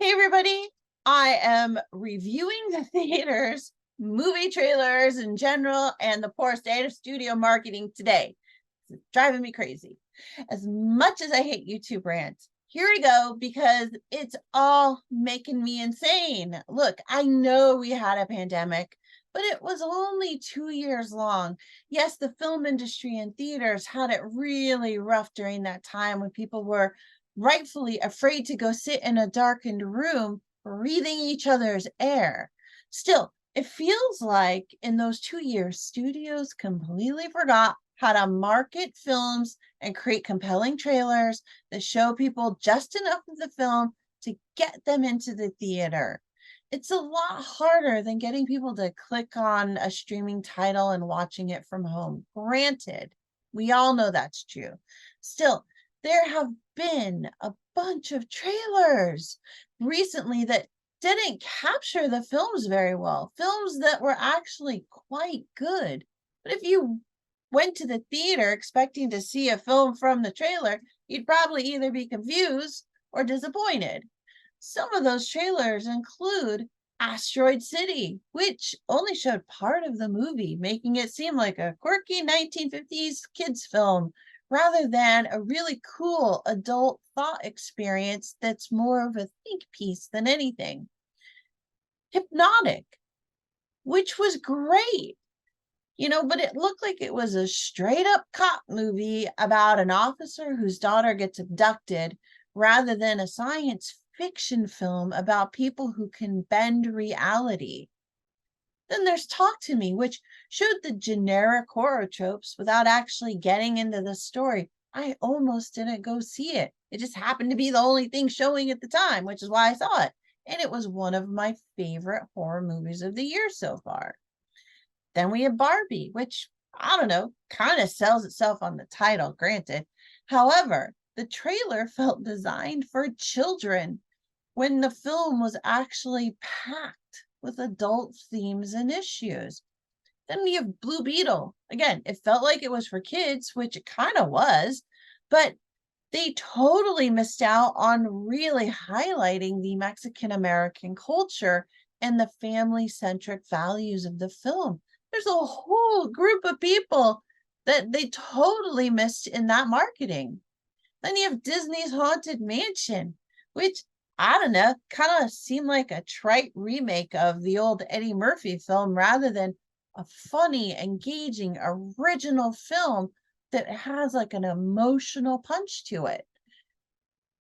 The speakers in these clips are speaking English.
Hey, everybody. I am reviewing the theaters, movie trailers in general, and the poor state of studio marketing today. It's driving me crazy. As much as I hate YouTube rants, here we go because it's all making me insane. Look, I know we had a pandemic, but it was only 2 years long. Yes, the film industry and theaters had it really rough during that time when people were rightfully afraid to go sit in a darkened room breathing each other's air. Still, it feels like in those 2 years, studios completely forgot how to market films and create compelling trailers that show people just enough of the film to get them into the theater. It's a lot harder than getting people to click on a streaming title and watching it from home. Granted, we all know that's true. Still, there have been a bunch of trailers recently that didn't capture the films very well, films that were actually quite good. But if you went to the theater expecting to see a film from the trailer, you'd probably either be confused or disappointed. Some of those trailers include Asteroid City, which only showed part of the movie, making it seem like a quirky 1950s kids film rather than a really cool adult thought experience that's more of a think piece than anything. Hypnotic, which was great, but it looked like it was a straight up cop movie about an officer whose daughter gets abducted rather than a science fiction film about people who can bend reality. Then there's Talk to Me, which showed the generic horror tropes without actually getting into the story. I almost didn't go see it. It just happened to be the only thing showing at the time, which is why I saw it. And it was one of my favorite horror movies of the year so far. Then we have Barbie, which I don't know, kind of sells itself on the title, granted. However, the trailer felt designed for children when the film was actually packed with adult themes and issues. Then we have Blue Beetle. Again, it felt like it was for kids, which it kind of was, but they totally missed out on really highlighting the Mexican American culture and the family centric values of the film. There's a whole group of people that they totally missed in that marketing. Then you have Disney's Haunted Mansion, which I don't know, kind of seemed like a trite remake of the old Eddie Murphy film rather than a funny, engaging, original film that has like an emotional punch to it.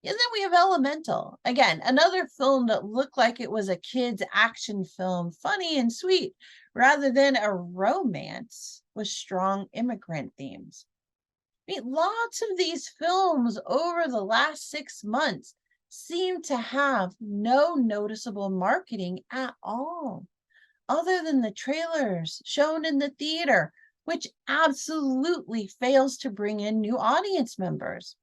And then we have Elemental. Again, another film that looked like it was a kid's action film, funny and sweet, rather than a romance with strong immigrant themes. I mean, lots of these films over the last 6 months seem to have no noticeable marketing at all, other than the trailers shown in the theater, which absolutely fails to bring in new audience members.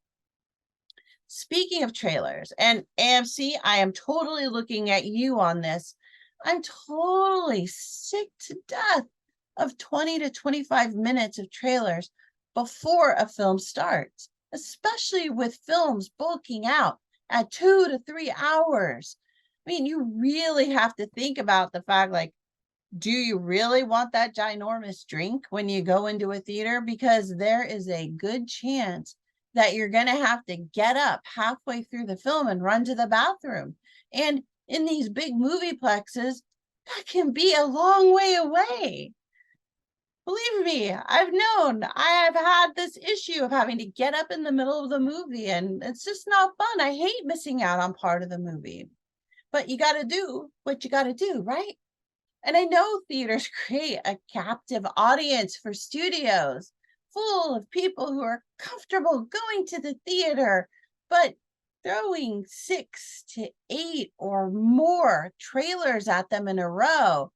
Speaking of trailers, and AMC, I am totally looking at you on this. I'm totally sick to death of 20 to 25 minutes of trailers before a film starts, especially with films bulking out at 2 to 3 hours. I mean, you really have to think about the fact like, do you really want that ginormous drink when you go into a theater? Because there is a good chance that you're going to have to get up halfway through the film and run to the bathroom. And in these big movieplexes, that can be a long way away. Believe me, I have had this issue of having to get up in the middle of the movie, and it's just not fun. I hate missing out on part of the movie. But you got to do what you got to do, right? And I know theaters create a captive audience for studios full of people who are comfortable going to the theater, but throwing 6 to 8 or more trailers at them in a row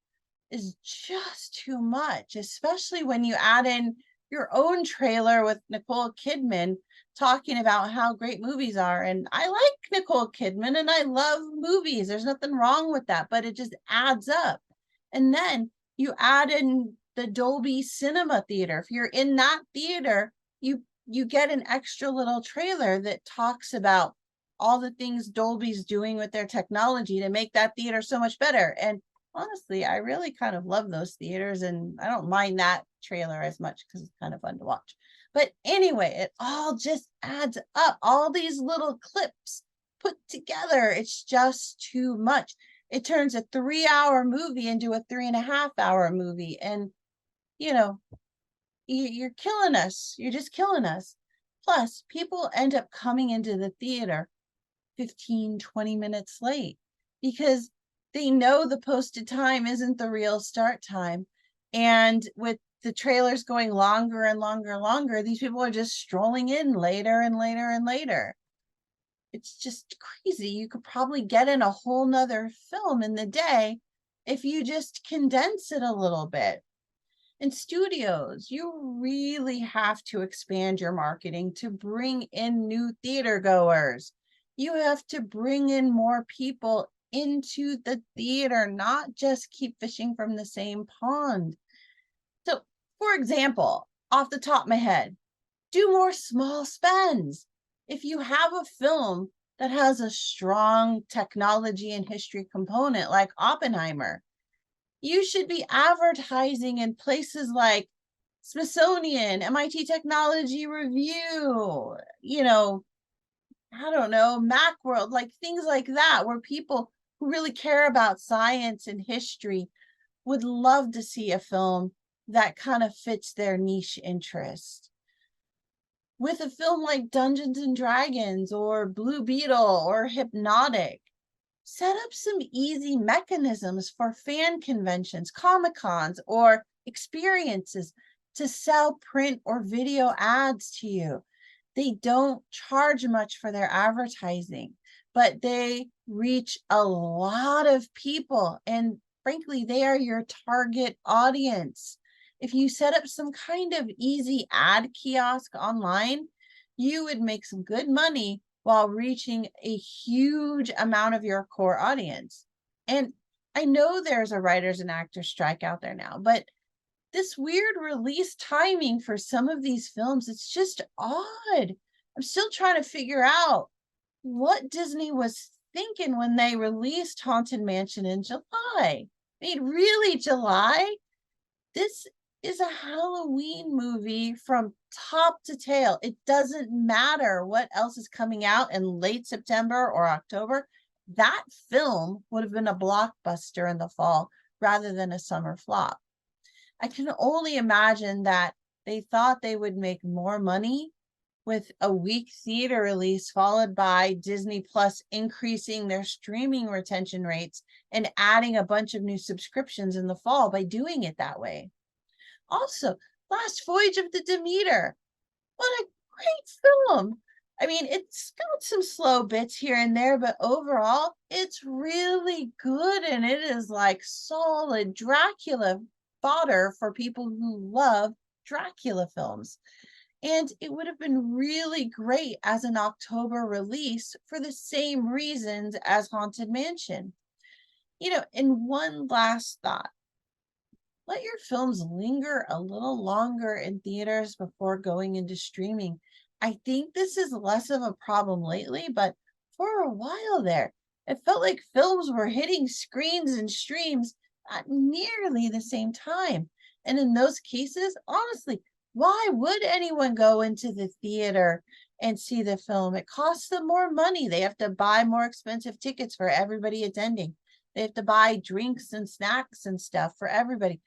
is just too much, especially when you add in your own trailer with Nicole Kidman talking about how great movies are. And I like Nicole Kidman and I love movies. There's nothing wrong with that, but it just adds up. And then you add in the Dolby Cinema Theater. If you're in that theater, you get an extra little trailer that talks about all the things Dolby's doing with their technology to make that theater so much better. And honestly, I really kind of love those theaters, and I don't mind that trailer as much because it's kind of fun to watch. But anyway, it all just adds up. All these little clips put together, it's just too much. It turns a 3-hour movie into a 3.5-hour movie. And, you know, you're killing us. You're just killing us. Plus, people end up coming into the theater 15, 20 minutes late because they know the posted time isn't the real start time. And with the trailers going longer and longer and longer, these people are just strolling in later and later and later. It's just crazy. You could probably get in a whole nother film in the day if you just condense it a little bit. In studios, you really have to expand your marketing to bring in new theater goers. You have to bring in more people into the theater, not just keep fishing from the same pond. So, for example, off the top of my head, do more small spends. If you have a film that has a strong technology and history component like Oppenheimer, you should be advertising in places like Smithsonian, MIT Technology Review, I don't know, Macworld, like things like that, where people who really care about science and history would love to see a film that kind of fits their niche interest. With a film like Dungeons and Dragons or Blue Beetle or Hypnotic, set up some easy mechanisms for fan conventions, Comic-Cons, or experiences to sell print or video ads to you. They don't charge much for their advertising, but they reach a lot of people. And frankly, they are your target audience. If you set up some kind of easy ad kiosk online, you would make some good money while reaching a huge amount of your core audience. And I know there's a writers and actors strike out there now, but this weird release timing for some of these films, it's just odd. I'm still trying to figure out what Disney was thinking when they released Haunted Mansion in July. I mean, really, July? This is a Halloween movie from top to tail. It doesn't matter what else is coming out in late September or October. That film would have been a blockbuster in the fall rather than a summer flop. I can only imagine that they thought they would make more money with a weak theater release followed by Disney Plus increasing their streaming retention rates and adding a bunch of new subscriptions in the fall by doing it that way. Also, Last Voyage of the Demeter. What a great film. I mean, it's got some slow bits here and there, but overall, it's really good. And it is like solid Dracula fodder for people who love Dracula films. And it would have been really great as an October release for the same reasons as Haunted Mansion. And one last thought. Let your films linger a little longer in theaters before going into streaming. I think this is less of a problem lately, but for a while there, it felt like films were hitting screens and streams at nearly the same time. And in those cases, honestly, why would anyone go into the theater and see the film? It costs them more money. They have to buy more expensive tickets for everybody attending. They have to buy drinks and snacks and stuff for everybody.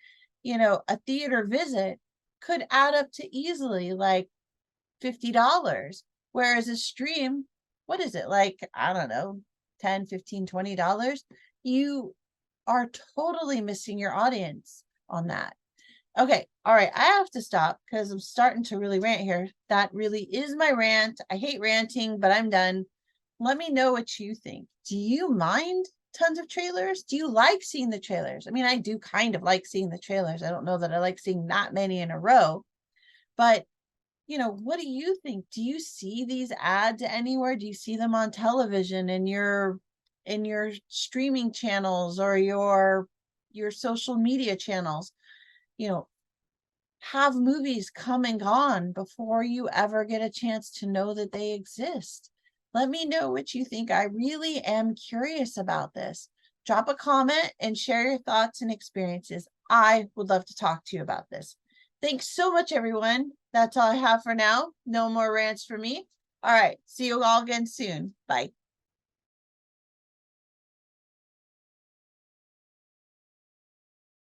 A theater visit could add up to easily like $50, whereas a stream, what is it, like, I don't know, 10, 15, $20? You are totally missing your audience on that. Okay, all right, I have to stop because I'm starting to really rant here. That really is my rant. I hate ranting, but I'm done. Let me know what you think. Do you mind tons of trailers? Do you like seeing the trailers? I mean, I do kind of like seeing the trailers. I don't know that I like seeing that many in a row, but what do you think? Do you see these ads anywhere? Do you see them on television in your streaming channels or your social media channels? Have movies come and gone before you ever get a chance to know that they exist. Let me know what you think. I really am curious about this. Drop a comment and share your thoughts and experiences. I would love to talk to you about this. Thanks so much, everyone. That's all I have for now. No more rants for me. All right. See you all again soon. Bye.